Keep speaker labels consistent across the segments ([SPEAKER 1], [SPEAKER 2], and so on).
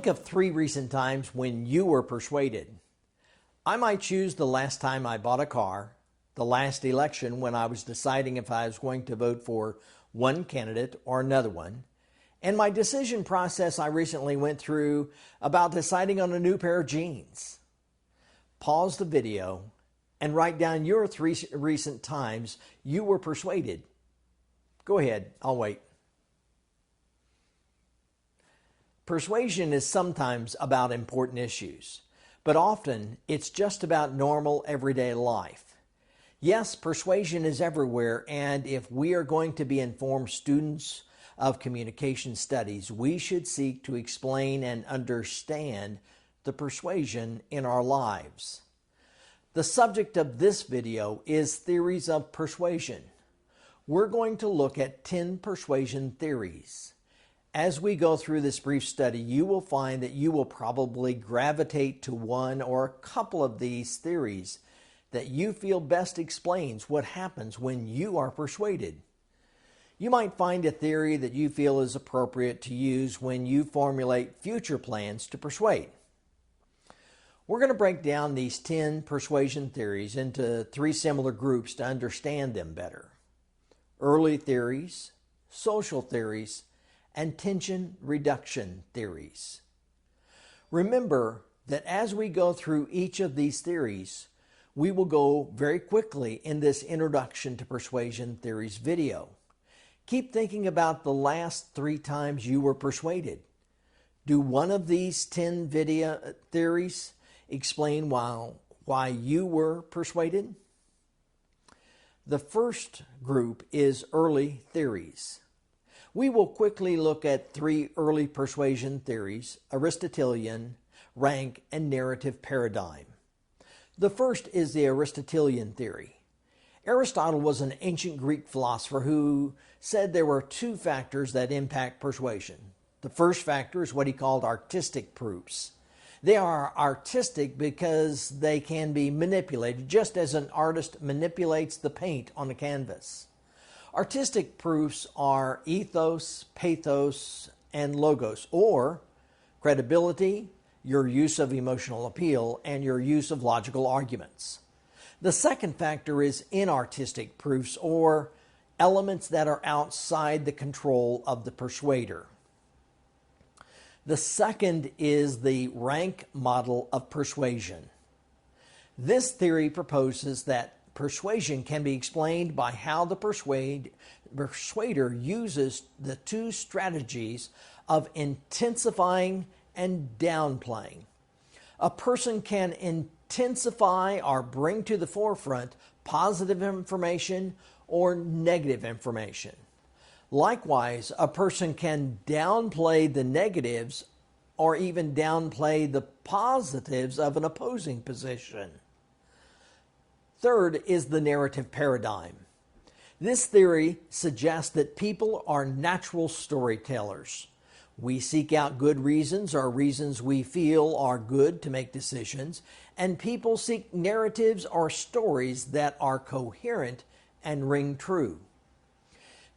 [SPEAKER 1] Think of 3 recent times when you were persuaded. I might choose the last time I bought a car, the last election when I was deciding if I was going to vote for one candidate or another one, and my decision process I recently went through about deciding on a new pair of jeans. Pause the video and write down your 3 recent times you were persuaded. Go ahead, I'll wait. Persuasion is sometimes about important issues, but often it's just about normal everyday life. Yes, persuasion is everywhere, and if we are going to be informed students of communication studies, we should seek to explain and understand the persuasion in our lives. The subject of this video is theories of persuasion. We're going to look at 10 persuasion theories. As we go through this brief study, you will find that you will probably gravitate to one or a couple of these theories that you feel best explains what happens when you are persuaded. You might find a theory that you feel is appropriate to use when you formulate future plans to persuade. We're going to break down these 10 persuasion theories into 3 similar groups to understand them better: early theories, social theories, and tension reduction theories. Remember that as we go through each of these theories, we will go very quickly in this Introduction to Persuasion Theories video. Keep thinking about the last 3 times you were persuaded. Do one of these 10 video theories explain why you were persuaded? The first group is early theories. We will quickly look at 3 early persuasion theories: Aristotelian, rank, and narrative paradigm. The first is the Aristotelian theory. Aristotle was an ancient Greek philosopher who said there were 2 factors that impact persuasion. The first factor is what he called artistic proofs. They are artistic because they can be manipulated, just as an artist manipulates the paint on a canvas. Artistic proofs are ethos, pathos, and logos, or credibility, your use of emotional appeal, and your use of logical arguments. The second factor is inartistic proofs, or elements that are outside the control of the persuader. The second is the rank model of persuasion. This theory proposes that persuasion can be explained by how the persuader uses the 2 strategies of intensifying and downplaying. A person can intensify or bring to the forefront positive information or negative information. Likewise, a person can downplay the negatives or even downplay the positives of an opposing position. Third is the narrative paradigm. This theory suggests that people are natural storytellers. We seek out good reasons or reasons we feel are good to make decisions, and people seek narratives or stories that are coherent and ring true.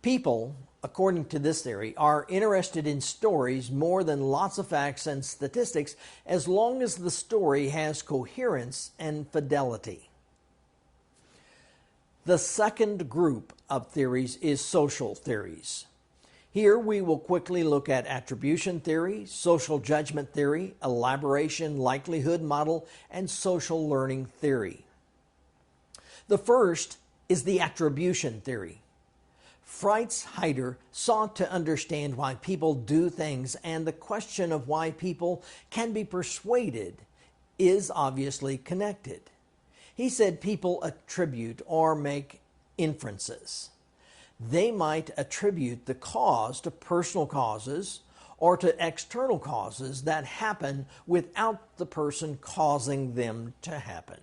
[SPEAKER 1] People, according to this theory, are interested in stories more than lots of facts and statistics, as long as the story has coherence and fidelity. The second group of theories is social theories. Here we will quickly look at attribution theory, social judgment theory, elaboration likelihood model, and social learning theory. The first is the attribution theory. Fritz Heider sought to understand why people do things, and the question of why people can be persuaded is obviously connected. He said people attribute or make inferences. They might attribute the cause to personal causes or to external causes that happen without the person causing them to happen.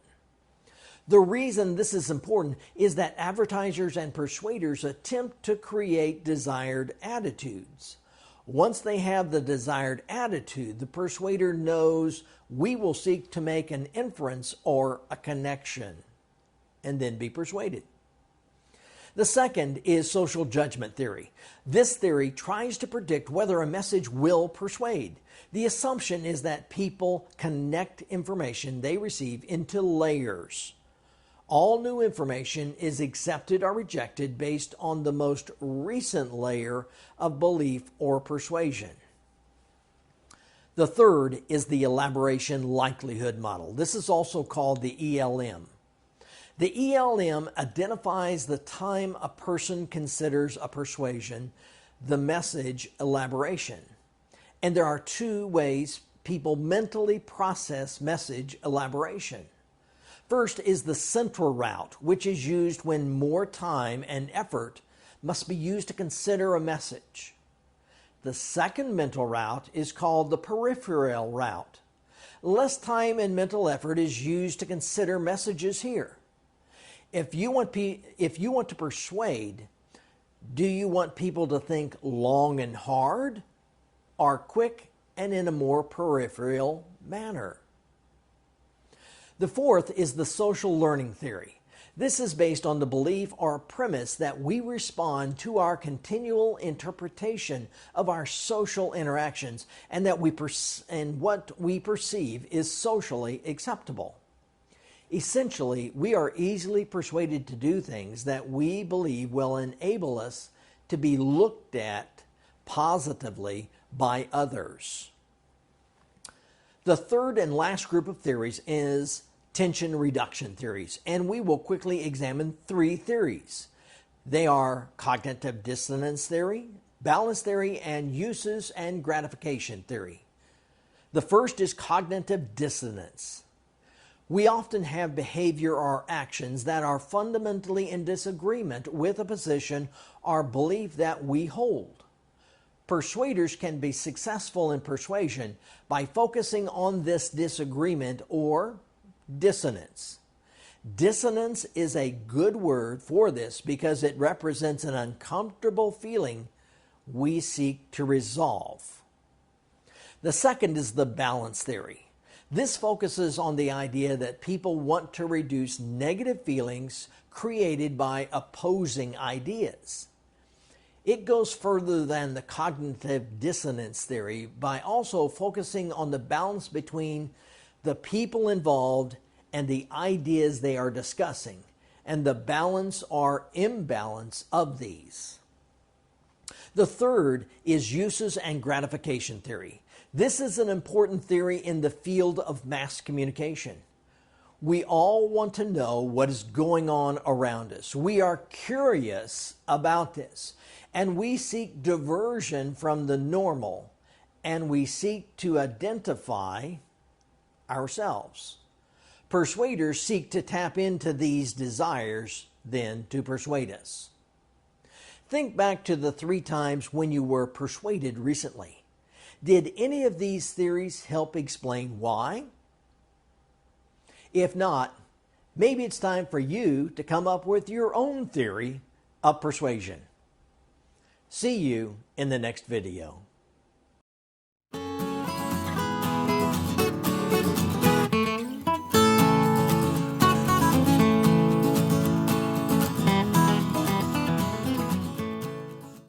[SPEAKER 1] The reason this is important is that advertisers and persuaders attempt to create desired attitudes. Once they have the desired attitude, the persuader knows we will seek to make an inference or a connection and then be persuaded. The second is social judgment theory. This theory tries to predict whether a message will persuade. The assumption is that people connect information they receive into layers. All new information is accepted or rejected based on the most recent layer of belief or persuasion. The third is the elaboration likelihood model. This is also called the ELM. The ELM identifies the time a person considers a persuasion, the message elaboration. And there are two ways people mentally process message elaboration. First is the central route, which is used when more time and effort must be used to consider a message. The second mental route is called the peripheral route. Less time and mental effort is used to consider messages here. If you want to persuade, do you want people to think long and hard, or quick and in a more peripheral manner? The fourth is the social learning theory. This is based on the belief or premise that we respond to our continual interpretation of our social interactions and that what we perceive is socially acceptable. Essentially, we are easily persuaded to do things that we believe will enable us to be looked at positively by others. The third and last group of theories is tension reduction theories, and we will quickly examine three theories. They are cognitive dissonance theory, balance theory, and uses and gratification theory. The first is cognitive dissonance. We often have behavior or actions that are fundamentally in disagreement with a position or belief that we hold. Persuaders can be successful in persuasion by focusing on this disagreement or dissonance. Dissonance is a good word for this because it represents an uncomfortable feeling we seek to resolve. The second is the balance theory. This focuses on the idea that people want to reduce negative feelings created by opposing ideas. It goes further than the cognitive dissonance theory by also focusing on the balance between the people involved and the ideas they are discussing, and the balance or imbalance of these. The third is uses and gratification theory. This is an important theory in the field of mass communication. We all want to know what is going on around us. We are curious about this, and we seek diversion from the normal, and we seek to identify ourselves. Persuaders seek to tap into these desires, then to persuade us. Think back to the 3 times when you were persuaded recently. Did any of these theories help explain why? If not, maybe it's time for you to come up with your own theory of persuasion. See you in the next video.